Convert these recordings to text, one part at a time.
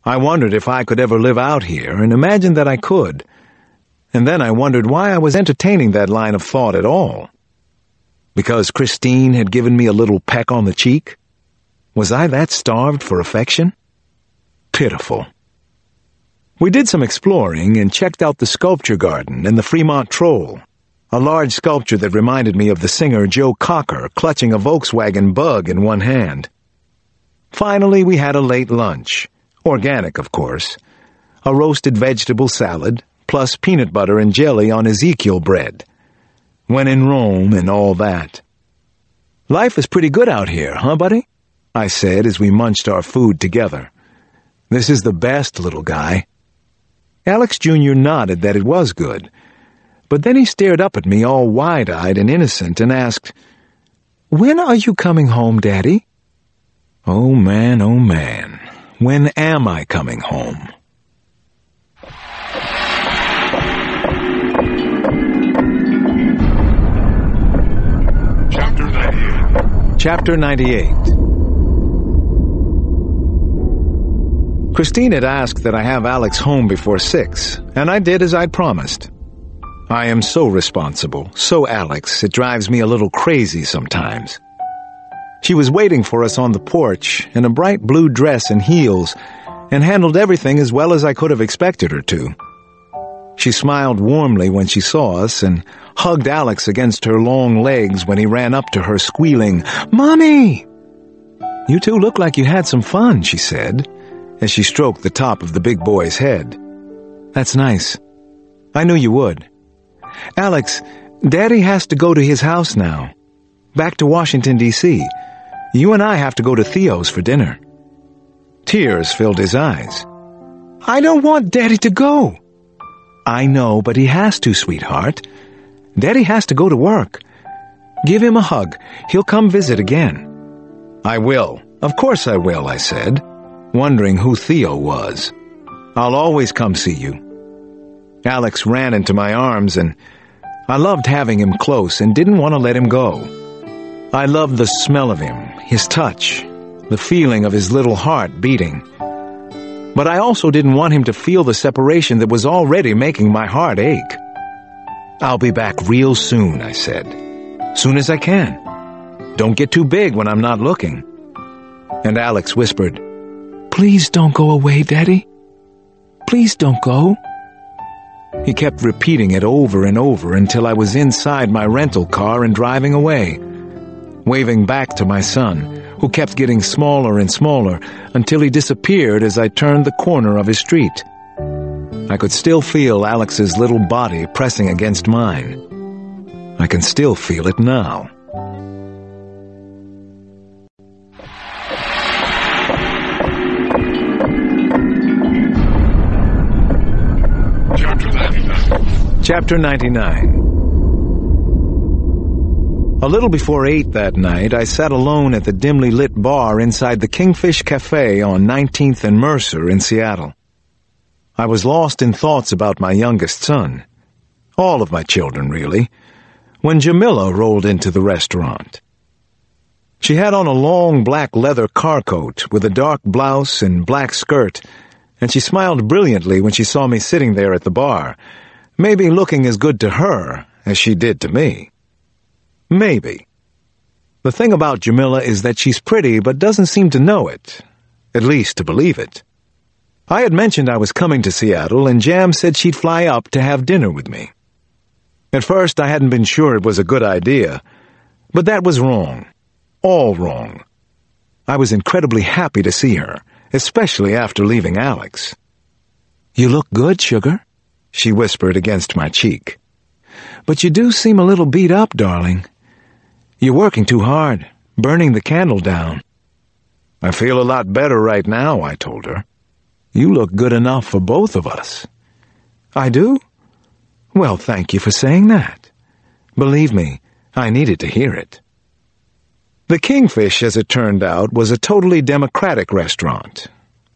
I wondered if I could ever live out here, and imagined that I could. And then I wondered why I was entertaining that line of thought at all. Because Christine had given me a little peck on the cheek? Was I that starved for affection? Pitiful. We did some exploring and checked out the sculpture garden and the Fremont Troll, a large sculpture that reminded me of the singer Joe Cocker clutching a Volkswagen Bug in one hand. Finally, we had a late lunch, organic, of course, a roasted vegetable salad, plus peanut butter and jelly on Ezekiel bread. When in Rome and all that. Life is pretty good out here, huh, buddy? I said as we munched our food together. This is the best, little guy. Alex Jr. nodded that it was good, but then he stared up at me all wide-eyed and innocent and asked, "When are you coming home, Daddy?" Oh man, when am I coming home? Chapter 98. Christine had asked that I have Alex home before 6, and I did as I'd promised. I am so responsible, so Alex, it drives me a little crazy sometimes. She was waiting for us on the porch in a bright blue dress and heels, and handled everything as well as I could have expected her to. She smiled warmly when she saw us and hugged Alex against her long legs when he ran up to her squealing, "Mommy!" "You two look like you had some fun," she said, as she stroked the top of the big boy's head. "That's nice. I knew you would. Alex, Daddy has to go to his house now. Back to Washington, D.C. You and I have to go to Theo's for dinner." Tears filled his eyes. "I don't want Daddy to go." "I know, but he has to, sweetheart. Daddy has to go to work. Give him a hug. He'll come visit again." "I will. Of course I will," I said, wondering who Theo was. "I'll always come see you." Alex ran into my arms, and I loved having him close and didn't want to let him go. I loved the smell of him, his touch, the feeling of his little heart beating. But I also didn't want him to feel the separation that was already making my heart ache. "I'll be back real soon," I said. "Soon as I can. Don't get too big when I'm not looking." And Alex whispered, "Please don't go away, Daddy. Please don't go." He kept repeating it over and over until I was inside my rental car and driving away, waving back to my son, who kept getting smaller and smaller until he disappeared as I turned the corner of his street. I could still feel Alex's little body pressing against mine. I can still feel it now. Chapter 99. A little before 8 that night, I sat alone at the dimly lit bar inside the Kingfish Cafe on 19th and Mercer in Seattle. I was lost in thoughts about my youngest son, all of my children, really, when Jamila rolled into the restaurant. She had on a long black leather car coat with a dark blouse and black skirt, and she smiled brilliantly when she saw me sitting there at the bar, maybe looking as good to her as she did to me. Maybe. The thing about Jamila is that she's pretty but doesn't seem to know it, at least to believe it. I had mentioned I was coming to Seattle, and Jam said she'd fly up to have dinner with me. At first, I hadn't been sure it was a good idea, but that was wrong. All wrong. I was incredibly happy to see her, especially after leaving Alex. "You look good, sugar," she whispered against my cheek. "But you do seem a little beat up, darling. You're working too hard, burning the candle down." "I feel a lot better right now," I told her. "You look good enough for both of us." "I do? Well, thank you for saying that. Believe me, I needed to hear it." The Kingfish, as it turned out, was a totally democratic restaurant.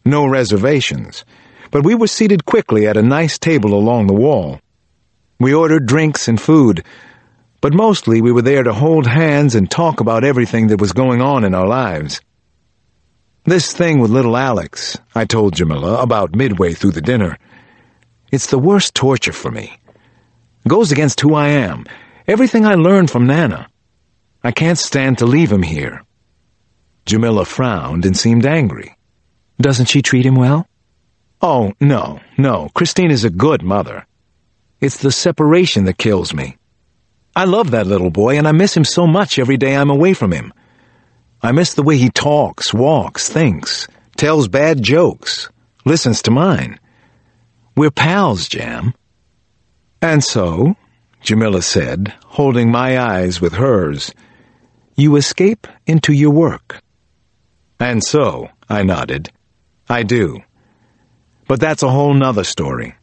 No reservations, but we were seated quickly at a nice table along the wall. We ordered drinks and food, but mostly we were there to hold hands and talk about everything that was going on in our lives. "This thing with little Alex," I told Jamila about midway through the dinner. "It's the worst torture for me. Goes against who I am, everything I learned from Nana. I can't stand to leave him here." Jamila frowned and seemed angry. "Doesn't she treat him well?" "Oh, no. Christine is a good mother. It's the separation that kills me. I love that little boy, and I miss him so much every day I'm away from him. I miss the way he talks, walks, thinks, tells bad jokes, listens to mine. We're pals, Jam." "And so," Jamila said, holding my eyes with hers, "you escape into your work." "And so," I nodded, "I do. But that's a whole nother story.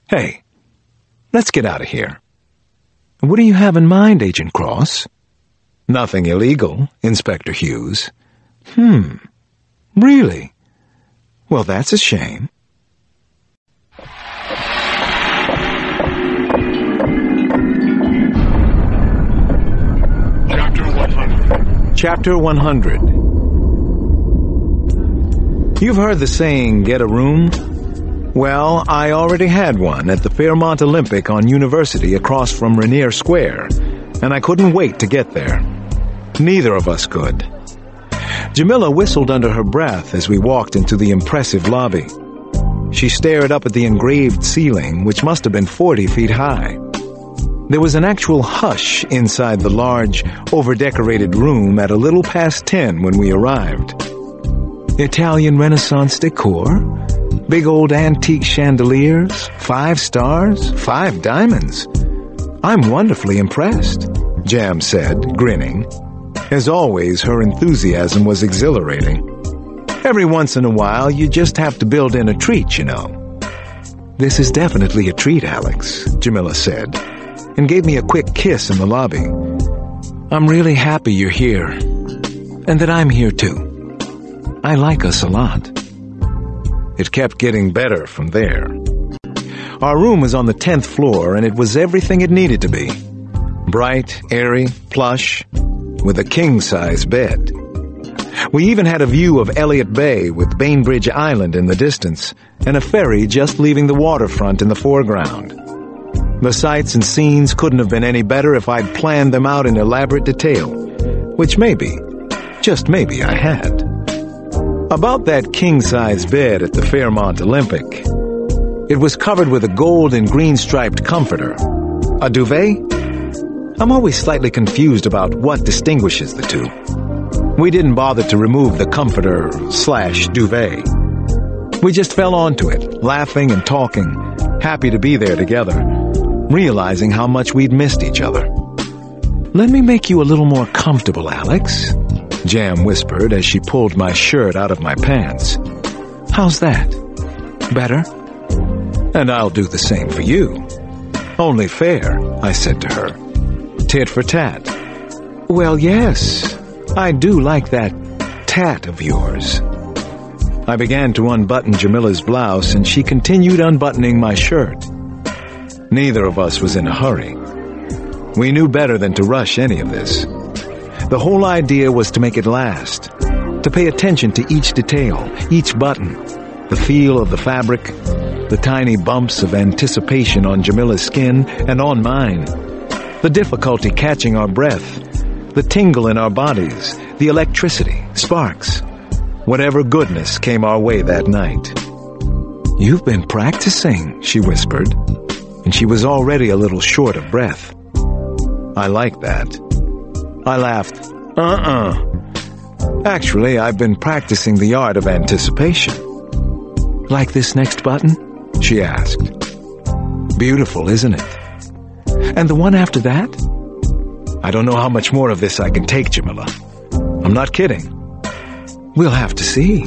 Hey, let's get out of here." "What do you have in mind, Agent Cross?" "Nothing illegal, Inspector Hughes." Really? Well, that's a shame." Chapter 100. You've heard the saying, "get a room"? Well, I already had one at the Fairmont Olympic on University across from Rainier Square, and I couldn't wait to get there. Neither of us could. Jamila whistled under her breath as we walked into the impressive lobby. She stared up at the engraved ceiling, which must have been 40 feet high. There was an actual hush inside the large, over-decorated room at a little past 10 when we arrived. Italian Renaissance decor, big old antique chandeliers, 5 stars, 5 diamonds. "I'm wonderfully impressed," Jam said, grinning. As always, her enthusiasm was exhilarating. "Every once in a while, you just have to build in a treat, you know." "This is definitely a treat, Alex," Jamila said, and gave me a quick kiss in the lobby. "I'm really happy you're here, and that I'm here too. I like us a lot." It kept getting better from there. Our room was on the 10th floor, and it was everything it needed to be. Bright, airy, plush, with a king-size bed. We even had a view of Elliott Bay with Bainbridge Island in the distance, and a ferry just leaving the waterfront in the foreground. The sights and scenes couldn't have been any better if I'd planned them out in elaborate detail, which maybe, just maybe, I had. About that king-size bed at the Fairmont Olympic, it was covered with a gold and green-striped comforter. A duvet? I'm always slightly confused about what distinguishes the two. We didn't bother to remove the comforter/duvet. We just fell onto it, laughing and talking, happy to be there together, realizing how much we'd missed each other. "Let me make you a little more comfortable, Alex," Jam whispered as she pulled my shirt out of my pants. "How's that? Better?" "And I'll do the same for you. Only fair," I said to her. "Tit for tat." "Well, yes, I do like that tat of yours." I began to unbutton Jamila's blouse, and she continued unbuttoning my shirt. Neither of us was in a hurry. We knew better than to rush any of this. The whole idea was to make it last, to pay attention to each detail, each button, the feel of the fabric, the tiny bumps of anticipation on Jamila's skin and on mine, the difficulty catching our breath, the tingle in our bodies, the electricity, sparks, whatever goodness came our way that night. "You've been practicing," she whispered, and she was already a little short of breath. I liked that. I laughed. Actually, I've been practicing the art of anticipation." "Like this next button?" she asked. "Beautiful, isn't it? And the one after that?" "I don't know how much more of this I can take, Jamila. I'm not kidding." "We'll have to see.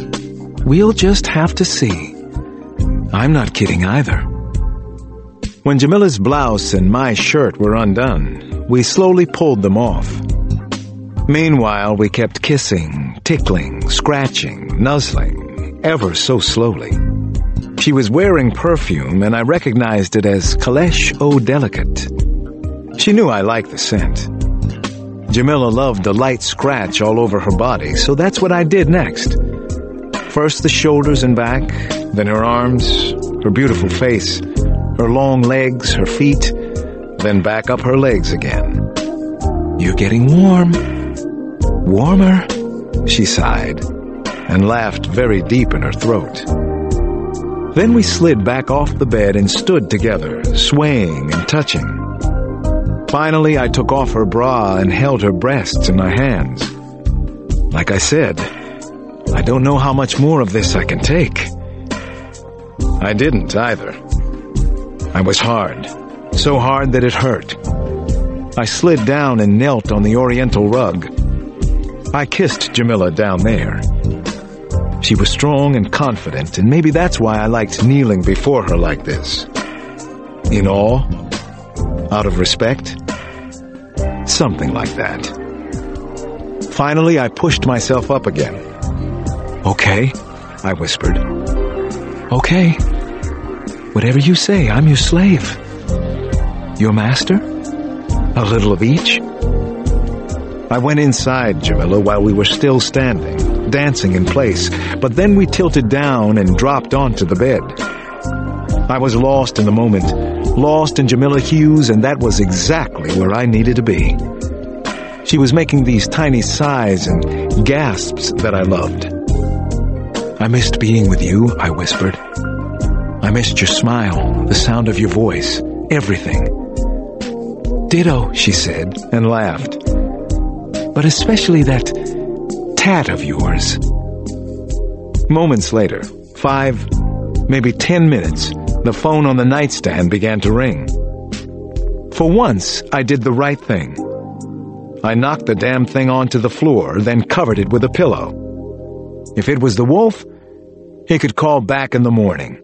We'll just have to see." "I'm not kidding either." When Jamila's blouse and my shirt were undone, we slowly pulled them off. Meanwhile, we kept kissing, tickling, scratching, nuzzling, ever so slowly. She was wearing perfume, and I recognized it as Calèche Eau Delicate. She knew I liked the scent. Jamila loved the light scratch all over her body, so that's what I did next. First the shoulders and back, then her arms, her beautiful face, her long legs, her feet, then back up her legs again. "You're getting warm. Warmer," she sighed, and laughed very deep in her throat. Then we slid back off the bed and stood together, swaying and touching. Finally, I took off her bra and held her breasts in my hands. Like I said, I don't know how much more of this I can take. I didn't either. I was hard, so hard that it hurt. I slid down and knelt on the oriental rug. I kissed Jamila down there. She was strong and confident, and maybe that's why I liked kneeling before her like this. In awe? Out of respect? Something like that. Finally, I pushed myself up again. "Okay," I whispered. "Okay. Whatever you say, I'm your slave. Your master? A little of each?" I went inside, Jamila, while we were still standing, dancing in place, but then we tilted down and dropped onto the bed. I was lost in the moment, lost in Jamila Hughes, and that was exactly where I needed to be. She was making these tiny sighs and gasps that I loved. "I missed being with you," I whispered. "I missed your smile, the sound of your voice, everything." "Ditto," she said, and laughed. "But especially that tat of yours." Moments later, 5, maybe 10 minutes, the phone on the nightstand began to ring. For once, I did the right thing. I knocked the damn thing onto the floor, then covered it with a pillow. If it was the wolf, he could call back in the morning.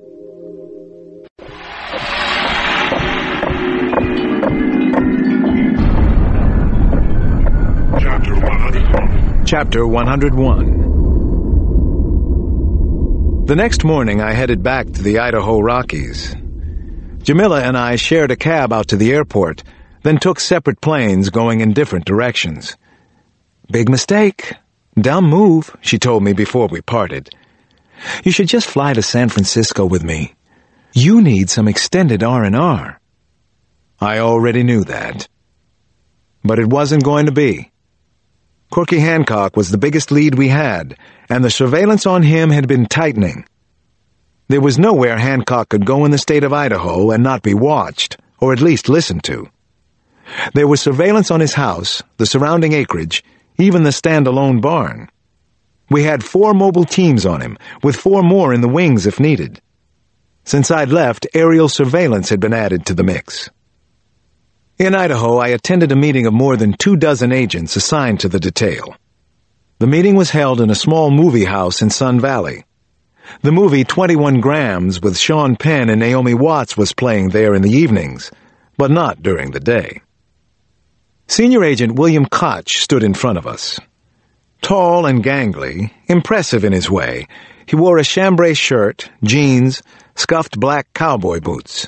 Chapter 101. The next morning I headed back to the Idaho Rockies. Jamila and I shared a cab out to the airport, then took separate planes going in different directions. "Big mistake. Dumb move," she told me before we parted. "You should just fly to San Francisco with me. You need some extended R&R. I already knew that. But it wasn't going to be. Corky Hancock was the biggest lead we had, and the surveillance on him had been tightening. There was nowhere Hancock could go in the state of Idaho and not be watched, or at least listened to. There was surveillance on his house, the surrounding acreage, even the stand-alone barn. We had 4 mobile teams on him, with 4 more in the wings if needed. Since I'd left, aerial surveillance had been added to the mix. In Idaho, I attended a meeting of more than 24 agents assigned to the detail. The meeting was held in a small movie house in Sun Valley. The movie 21 Grams with Sean Penn and Naomi Watts was playing there in the evenings, but not during the day. Senior Agent William Koch stood in front of us. Tall and gangly, impressive in his way, he wore a chambray shirt, jeans, scuffed black cowboy boots.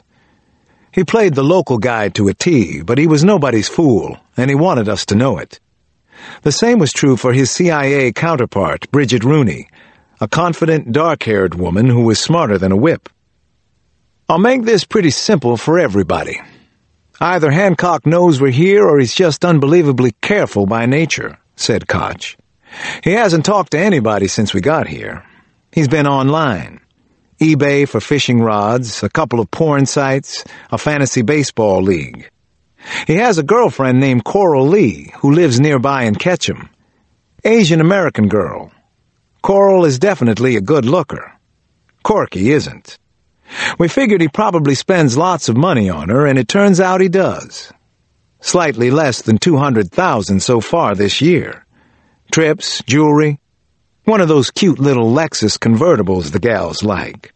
He played the local guy to a T, but he was nobody's fool, and he wanted us to know it. The same was true for his CIA counterpart, Bridget Rooney, a confident, dark-haired woman who was smarter than a whip. "I'll make this pretty simple for everybody. Either Hancock knows we're here or he's just unbelievably careful by nature," said Koch. "He hasn't talked to anybody since we got here. He's been online. eBay for fishing rods, a couple of porn sites, a fantasy baseball league. He has a girlfriend named Coral Lee who lives nearby in Ketchum. Asian-American girl. Coral is definitely a good looker. Corky isn't. We figured he probably spends lots of money on her, and it turns out he does. Slightly less than $200,000 so far this year. Trips, jewelry, one of those cute little Lexus convertibles the gals like."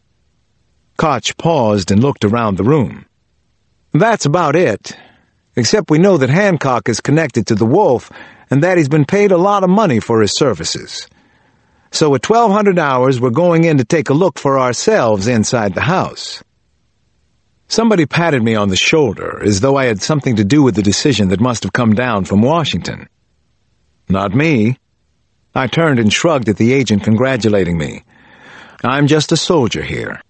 Koch paused and looked around the room. "That's about it, except we know that Hancock is connected to the Wolf and that he's been paid a lot of money for his services. So at 1200 hours, we're going in to take a look for ourselves inside the house." Somebody patted me on the shoulder, as though I had something to do with the decision that must have come down from Washington. Not me. I turned and shrugged at the agent congratulating me, I'm just a soldier here.